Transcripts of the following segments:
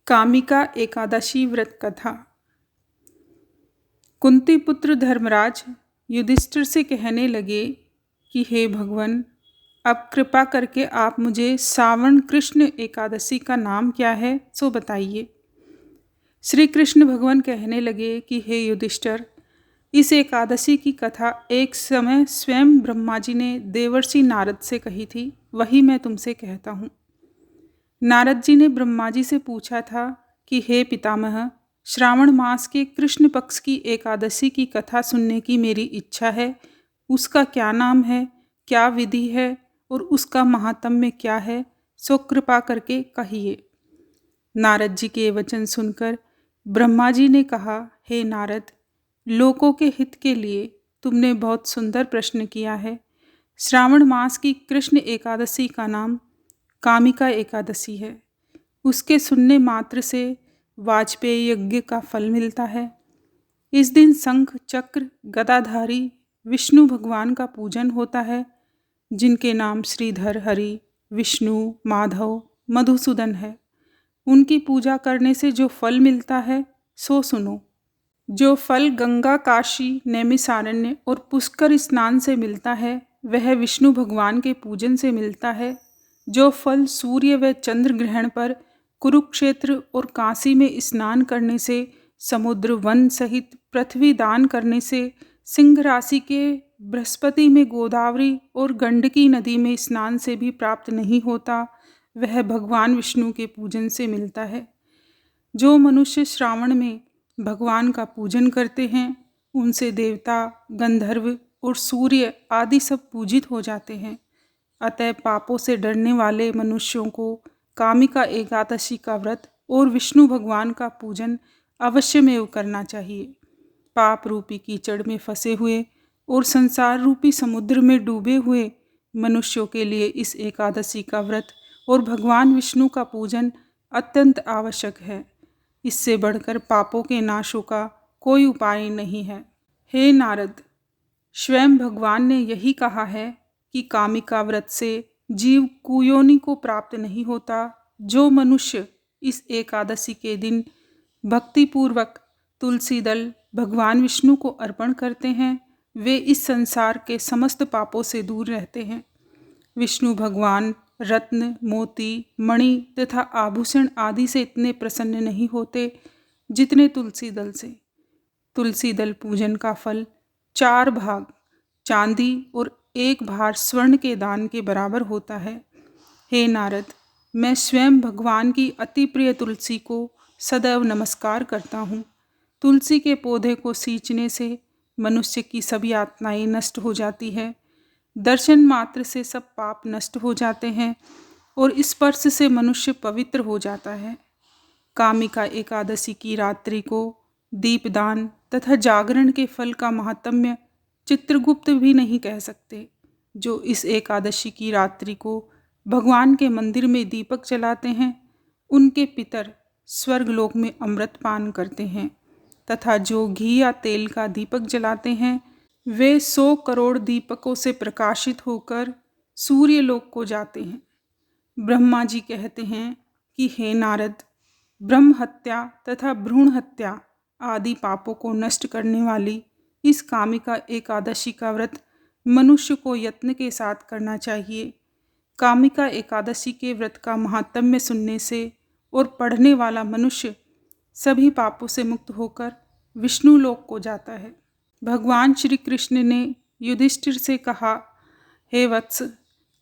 कामिका एकादशी व्रत कथा। कुंती पुत्र धर्मराज युधिष्ठिर से कहने लगे कि हे भगवान, अब कृपा करके आप मुझे श्रावण कृष्ण एकादशी का नाम क्या है सो बताइए। श्री कृष्ण भगवान कहने लगे कि हे युधिष्ठिर, इस एकादशी की कथा एक समय स्वयं ब्रह्मा जी ने देवर्षि नारद से कही थी, वही मैं तुमसे कहता हूँ। नारद जी ने ब्रह्मा जी से पूछा था कि हे पितामह, श्रावण मास के कृष्ण पक्ष की एकादशी की कथा सुनने की मेरी इच्छा है। उसका क्या नाम है, क्या विधि है और उसका महात्म्य क्या है, सो कृपा करके कहिए। नारद जी के वचन सुनकर ब्रह्मा जी ने कहा, हे नारद, लोकों के हित के लिए तुमने बहुत सुंदर प्रश्न किया है। श्रावण मास की कृष्ण एकादशी का नाम कामिका एकादशी है। उसके सुनने मात्र से वाजपेयी यज्ञ का फल मिलता है। इस दिन शंख चक्र गदाधारी विष्णु भगवान का पूजन होता है, जिनके नाम श्रीधर, हरि, विष्णु, माधव, मधुसूदन है। उनकी पूजा करने से जो फल मिलता है सो सुनो। जो फल गंगा, काशी, नैमिषारण्य और पुष्कर स्नान से मिलता है, वह विष्णु भगवान के पूजन से मिलता है। जो फल सूर्य व चंद्र ग्रहण पर कुरुक्षेत्र और काशी में स्नान करने से, समुद्र, वन सहित पृथ्वी दान करने से, सिंह राशि के बृहस्पति में गोदावरी और गंडकी नदी में स्नान से भी प्राप्त नहीं होता, वह भगवान विष्णु के पूजन से मिलता है। जो मनुष्य श्रावण में भगवान का पूजन करते हैं, उनसे देवता, गंधर्व और सूर्य आदि सब पूजित हो जाते हैं। अतः पापों से डरने वाले मनुष्यों को कामिका एकादशी का व्रत और विष्णु भगवान का पूजन अवश्यमेव करना चाहिए। पाप रूपी कीचड़ में फंसे हुए और संसार रूपी समुद्र में डूबे हुए मनुष्यों के लिए इस एकादशी का व्रत और भगवान विष्णु का पूजन अत्यंत आवश्यक है। इससे बढ़कर पापों के नाशों का कोई उपाय नहीं है। हे नारद, स्वयं भगवान ने यही कहा है कि कामिका व्रत से जीव कुयोनि को प्राप्त नहीं होता। जो मनुष्य इस एकादशी के दिन भक्तिपूर्वक तुलसी दल भगवान विष्णु को अर्पण करते हैं, वे इस संसार के समस्त पापों से दूर रहते हैं। विष्णु भगवान रत्न, मोती, मणि तथा आभूषण आदि से इतने प्रसन्न नहीं होते जितने तुलसी दल से। तुलसी दल पूजन का फल 4 भाग चांदी और 1 भार स्वर्ण के दान के बराबर होता है। हे नारद, मैं स्वयं भगवान की अति प्रिय तुलसी को सदैव नमस्कार करता हूँ। तुलसी के पौधे को सींचने से मनुष्य की सभी यातनाएं नष्ट हो जाती है। दर्शन मात्र से सब पाप नष्ट हो जाते हैं और स्पर्श से मनुष्य पवित्र हो जाता है। कामिका एकादशी की रात्रि को दीपदान तथा जागरण के फल का महात्म्य चित्रगुप्त भी नहीं कह सकते। जो इस एकादशी की रात्रि को भगवान के मंदिर में दीपक जलाते हैं, उनके पितर स्वर्गलोक में अमृत पान करते हैं, तथा जो घी या तेल का दीपक जलाते हैं, वे 100 करोड़ दीपकों से प्रकाशित होकर सूर्यलोक को जाते हैं। ब्रह्मा जी कहते हैं कि हे नारद, ब्रह्म हत्या तथा भ्रूण हत्या आदि पापों को नष्ट करने वाली इस कामिका एकादशी का व्रत मनुष्य को यत्न के साथ करना चाहिए। कामिका एकादशी के व्रत का महात्म्य सुनने से और पढ़ने वाला मनुष्य सभी पापों से मुक्त होकर विष्णु लोक को जाता है। भगवान श्री कृष्ण ने युधिष्ठिर से कहा, हे वत्स,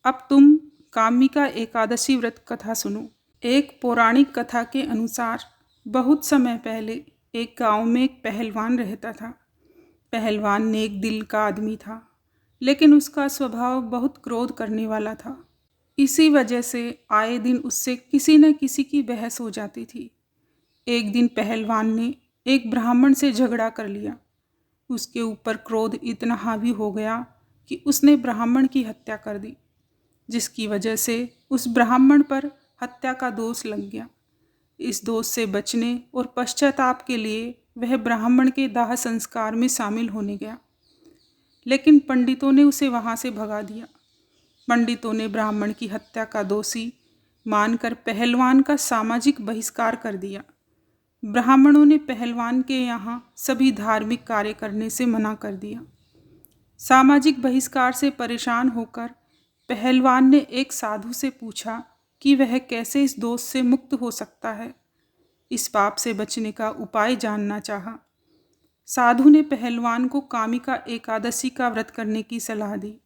अब तुम कामिका एकादशी व्रत कथा सुनो। एक पौराणिक कथा के अनुसार बहुत समय पहले एक गांव में एक पहलवान रहता था। पहलवान नेक दिल का आदमी था, लेकिन उसका स्वभाव बहुत क्रोध करने वाला था। इसी वजह से आए दिन उससे किसी न किसी की बहस हो जाती थी। एक दिन पहलवान ने एक ब्राह्मण से झगड़ा कर लिया। उसके ऊपर क्रोध इतना हावी हो गया कि उसने ब्राह्मण की हत्या कर दी, जिसकी वजह से उस ब्राह्मण पर हत्या का दोष लग गया। इस दोष से बचने और पश्चाताप के लिए वह ब्राह्मण के दाह संस्कार में शामिल होने गया, लेकिन पंडितों ने उसे वहाँ से भगा दिया। पंडितों ने ब्राह्मण की हत्या का दोषी मानकर पहलवान का सामाजिक बहिष्कार कर दिया। ब्राह्मणों ने पहलवान के यहाँ सभी धार्मिक कार्य करने से मना कर दिया। सामाजिक बहिष्कार से परेशान होकर पहलवान ने एक साधु से पूछा कि वह कैसे इस दोष से मुक्त हो सकता है। इस पाप से बचने का उपाय जानना चाहा। साधु ने पहलवान को कामिका एकादशी का व्रत करने की सलाह दी।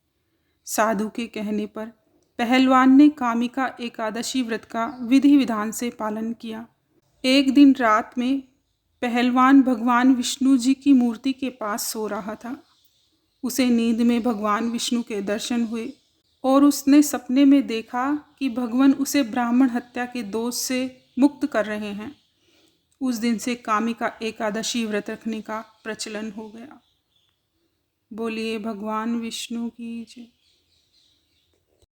साधु के कहने पर पहलवान ने कामिका एकादशी व्रत का विधि विधान से पालन किया। एक दिन रात में पहलवान भगवान विष्णु जी की मूर्ति के पास सो रहा था। उसे नींद में भगवान विष्णु के दर्शन हुए और उसने सपने में देखा कि भगवान उसे ब्राह्मण हत्या के दोष से मुक्त कर रहे हैं। उस दिन से कामिका एकादशी व्रत रखने का प्रचलन हो गया। बोलिए भगवान विष्णु की जय।